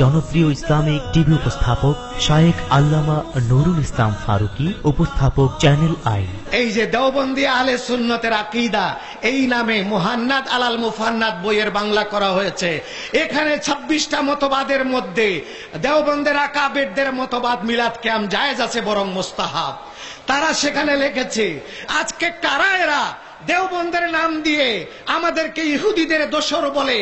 জনপ্রিয় Islamic TV উপস্থাপক শায়েখ আল্লামা নুরুল ইসলাম ফারুকী, উপস্থাপক চ্যানেল আই। এই যে দেওবন্দি আহলে সুন্নতের আকীদা, এই নামে মুহান্নাদ আলাল মুফান্নাদ বইয়ের বাংলা করা হয়েছে। এখানে 26টা মতবাদের মধ্যে দেওবন্দের আকাবেরদের মতবাদ মিলাদ কিয়াম জায়েজ আছে, বরং মুস্তাহাব। তারা সেখানে লিখেছে, আজকে কারা এরা দেওবন্দের নাম দিয়ে আমাদেরকে ইহুদিদের দোসর বলে,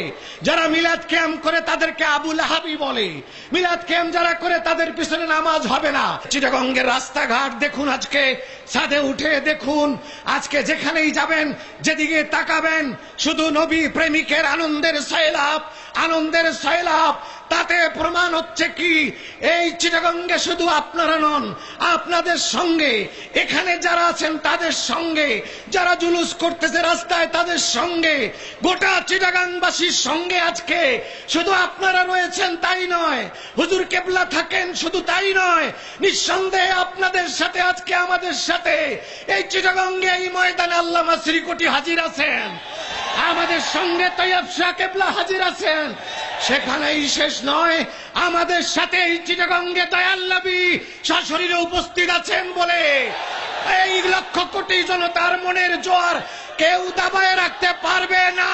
যারা মিলাদ কিয়াম করে তাদেরকে আবু লাহাবি বলে, মিলাদ কিয়াম যারা করে তাদের পিছনে নামাজ হবে না। চিটাগঙ্গের রাস্তাঘাট দেখুন, আজকে ছাদে উঠে দেখুন, আজকে যেখানেই যাবেন, যেদিকে তাকাবেন, শুধু নবী প্রেমিকের আনন্দের সয়লাব, আনন্দের সয়লাব। তাতে প্রমাণ হচ্ছে কি, এই চিটাগঙ্গে শুধু আপনারা নন, আপনাদের সঙ্গে এখানে যারা আছেন তাদের সঙ্গে, যারা জুলুস করতেছে রাস্তায় তাদের সঙ্গে, গোটা চিটাগাংবাসীর সঙ্গে আজকে শুধু আপনারা রয়েছেন তাই নয়, হুজুর কেবলা থাকেন শুধু তাই নয়, নিঃসন্দেহে আপনাদের সাথে আজকে আমাদের সাথে এই চিটাগঙ্গে এই ময়দানে আল্লামা শ্রীকোটি হাজির আছেন, আমাদের সঙ্গে তৈয়ব শাহ কেবলা হাজির আছেন। সেখানেই শেষ নয়, আমাদের সাথে এই চিটাগঙ্গে দয়াল নবী সশরীরে উপস্থিত আছেন বলে এই লক্ষ কোটি জনতার মনের জোয়ার কেউ দাবায় রাখতে পারবে না।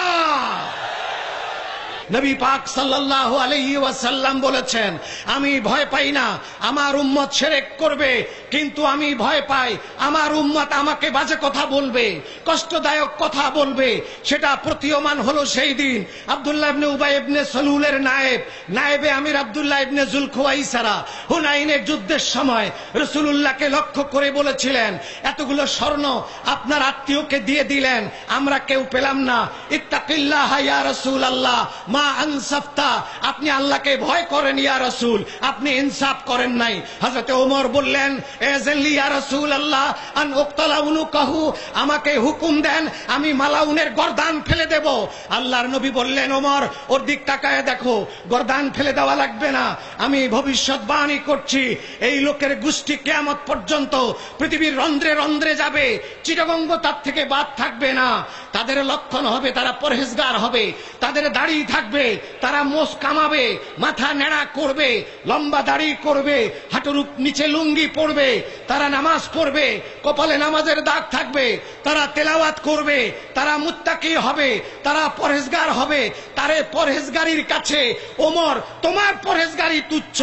নবী পাক সাল্লাল্লাহু আলাইহি ওয়াসাল্লাম বলেছেন, আমি ভয় পাই না আমার উম্মত শিরক করবে, কিন্তু আমি ভয় পাই আমার উম্মত আমাকে বাজে কথা বলবে, কষ্টদায়ক কথা বলবে। সেটা প্রতীয়মান হলো সেই দিন আব্দুল্লাহ ইবনে উবাই ইবনে সালুলের নায়েবে আমির আব্দুল্লাহ ইবনে যুলখুয়াইসারা হুনাইনের যুদ্ধের সময় রাসূলুল্লাহকে লক্ষ্য করে বলেছিলেন, এতগুলো স্বর্ণ আপনার আত্মীয়কে দিয়ে দিলেন, আমরা কেউ পেলাম না, ইত্তাকিল্লাহ ইয়া রাসূলুল্লাহ মা আনসাফতা, আপনি আল্লাহকে ভয় করেন ইয়া রাসূল, আপনি ইনসাফ করেন নাই। হযরত ওমর বললেন, এযাল্লি ইয়া রাসূলুল্লাহ আন উকতালা উনুকাহু, আমাকে হুকুম দেন আমি মালাউনের গর্দান ফেলে দেব। আল্লাহর নবী বললেন, ওমর ওর দিক তাকায় দেখো, গর্দান ফেলে দেওয়া লাগবে না, আমি ভবিষ্যৎবাণী করছি এই লোকের গোষ্ঠী কিয়ামত পর্যন্ত পৃথিবীর রন্ধ্রে রন্ধ্রে যাবে, চিটাগঙ্গ তার থেকে বাদ থাকবে না। তাদের লক্ষণ হবে তারা পরহেজগার হবে, তাদের দাড়ি থাকবে, তারা মোষ কামাবে, মাথা নেড়া করবে, লম্বা দাড়ি করবে, হাঁটুর নিচে লুঙ্গি পরবে, তারা নামাজ পড়বে, কপালে নামাজের দাগ থাকবে, তারা তেলাওয়াত করবে, তারা মুত্তাকি হবে, তারা পরহেজগার হবে। তারে পরহেজগারির কাছে ওমর তোমার পরহেজগারি তুচ্ছ,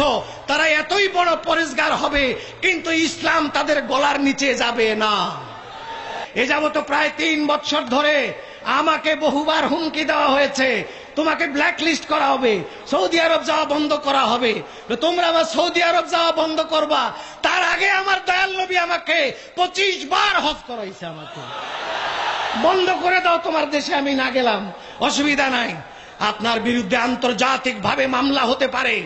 তারা এতই বড় পরহেজগার হবে কিন্তু ইসলাম তাদের গলার নিচে যাবে না। এ যাবত প্রায় 3 বছর ধরে আমাকে বহুবার হুমকি দেওয়া হয়েছে, তোমাকে ব্ল্যাক লিস্ট করা হবে, সৌদি আরব যাওয়া বন্ধ করা হবে, তোমরা আবার সৌদি আরব যাওয়া বন্ধ করবা। তার আগে আমার দয়াল নবী আমাকে 25 বার হজ করাইছে, আমাকে বন্ধ করে দাও, তোমার দেশে আমি না গেলাম, অসুবিধা নাই। আপনার বিরুদ্ধে আন্তর্জাতিক ভাবে মামলা হতে পারে,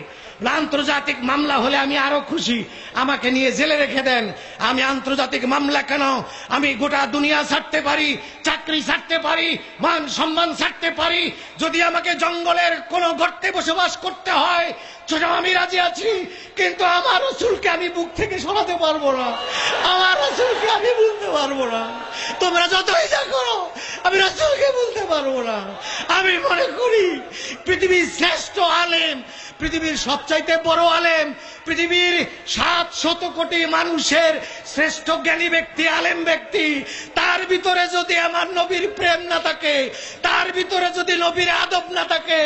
আন্তর্জাতিক মামলা হলে আমি আরো খুশি, আমাকে নিয়ে জেলে রেখে দেন। আমি আন্তর্জাতিক মামলা কেন, আমি গোটা দুনিয়া ছাড়তে পারি, চাকরি ছাড়তে পারি, মান সম্মান ছাড়তে পারি, যদি আমাকে জঙ্গলের কোন গর্তে বসবাস করতে হয় সেটা আমি রাজি আছি, কিন্তু আমার রাসূলকে আমি বুক থেকে সরাতে পারবো না, আমার রাসূলকে আমি বলতে পারবো না। তোমরা যতই যা করো আমি রাসূলকে বলতে পারবো না। আমি মনে করি পৃথিবীর শ্রেষ্ঠ আলেম, পৃথিবীর সবচাইতে বড় আলেম, পৃথিবীর 700 কোটি মানুষের শ্রেষ্ঠ জ্ঞানী ব্যক্তি, আলেম ব্যক্তি, তার ভিতরে যদি আমার নবীর প্রেম না থাকে, তার ভিতরে যদি নবীর আদব না থাকে,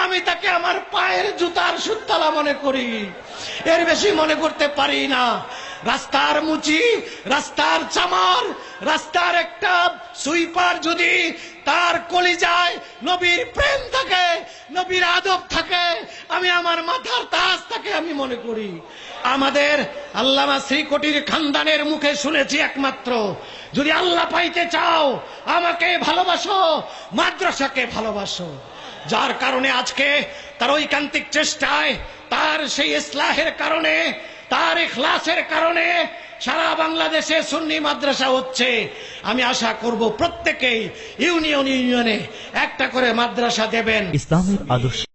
আমি তাকে আমার পায়ের জুতার সুতলা মনে করি, এর বেশি মনে করতে পারি না। রাস্তার মুচি, রাস্তার চামার, রাস্তার একটা সুইপার যদি তার কলিজায় নবীর প্রেম থাকে, নবীর আদব থাকে, আমি আমার মাথার তাজ থাকে আমি মনে করি। আমাদের আল্লামা শ্রীকোটির খানদানের মুখে শুনেছি একমাত্র, যদি আল্লাহ পাইতে চাও আমাকে ভালোবাসো, মাদ্রাসাকে ভালোবাসো। যার কারণে আজকে তার ঐকান্তিক চেষ্টায়, তার সেই ইসলাহের কারণে, তার ইখলাসের কারণে সারা বাংলাদেশে সুন্নি মাদ্রাসা হচ্ছে। আমি আশা করব প্রত্যেকেই ইউনিয়নে একটা করে মাদ্রাসা দেবেন। ইসলামের আদর্শ